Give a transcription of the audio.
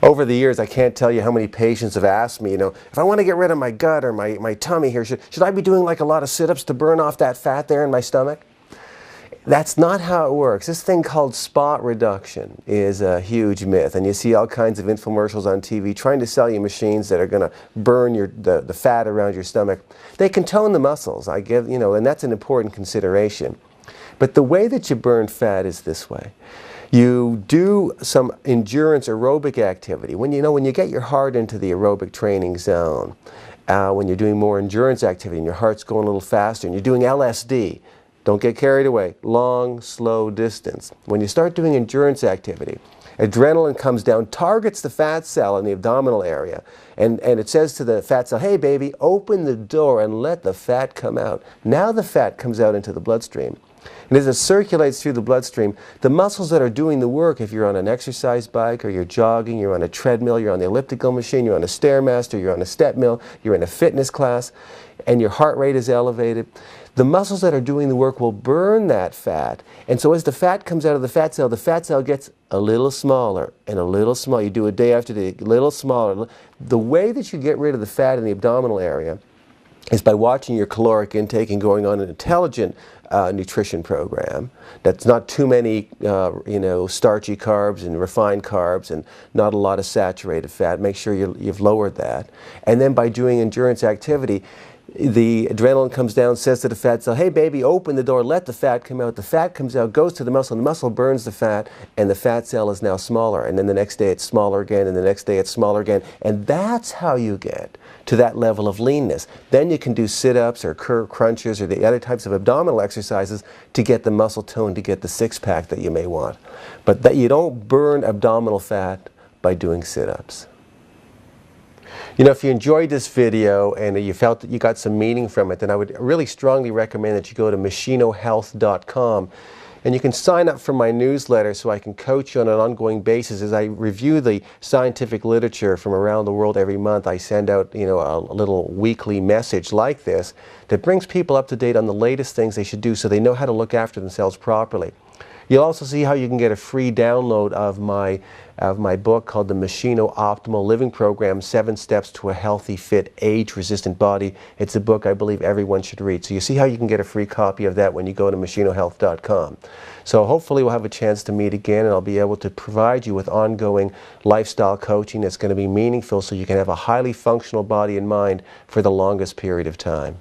Over the years, I can't tell you how many patients have asked me, if I want to get rid of my gut or my tummy here, should I be doing like a lot of sit-ups to burn off that fat there in my stomach? That's not how it works. This thing called spot reduction is a huge myth, and you see all kinds of infomercials on TV trying to sell you machines that are going to burn the fat around your stomach. They can tone the muscles, and that's an important consideration. But the way that you burn fat is this way. You do some endurance aerobic activity. When you get your heart into the aerobic training zone, when you're doing more endurance activity and your heart's going a little faster, and you're doing LSD, don't get carried away, long, slow distance. When you start doing endurance activity, adrenaline comes down, targets the fat cell in the abdominal area, and it says to the fat cell, hey baby, open the door and let the fat come out. Now the fat comes out into the bloodstream. And as it circulates through the bloodstream, the muscles that are doing the work, if you're on an exercise bike or you're jogging, you're on a treadmill, you're on the elliptical machine, you're on a Stairmaster, you're on a step mill, you're in a fitness class, and your heart rate is elevated, the muscles that are doing the work will burn that fat. And so as the fat comes out of the fat cell gets a little smaller and a little smaller. You do it day after day, a little smaller. The way that you get rid of the fat in the abdominal area is by watching your caloric intake and going on an intelligent nutrition program that's not too many starchy carbs and refined carbs and not a lot of saturated fat. Make sure you've lowered that. And then by doing endurance activity, the adrenaline comes down, says to the fat cell, hey baby, open the door, let the fat come out. The fat comes out, goes to the muscle burns the fat, and the fat cell is now smaller. And then the next day it's smaller again, and the next day it's smaller again. And that's how you get to that level of leanness. Then you can do sit-ups or crunches or the other types of abdominal exercises to get the muscle tone, to get the six-pack that you may want. But that you don't burn abdominal fat by doing sit-ups. If you enjoyed this video and you felt that you got some meaning from it, then I would really strongly recommend that you go to meschinohealth.com and you can sign up for my newsletter so I can coach you on an ongoing basis. As I review the scientific literature from around the world every month, I send out a little weekly message like this that brings people up to date on the latest things they should do so they know how to look after themselves properly. You'll also see how you can get a free download of my book called the Meschino Optimal Living Program, 7 Steps to a Healthy, Fit, Age-Resistant Body. It's a book I believe everyone should read. So you see how you can get a free copy of that when you go to meschinohealth.com. So hopefully we'll have a chance to meet again, and I'll be able to provide you with ongoing lifestyle coaching that's going to be meaningful so you can have a highly functional body and mind for the longest period of time.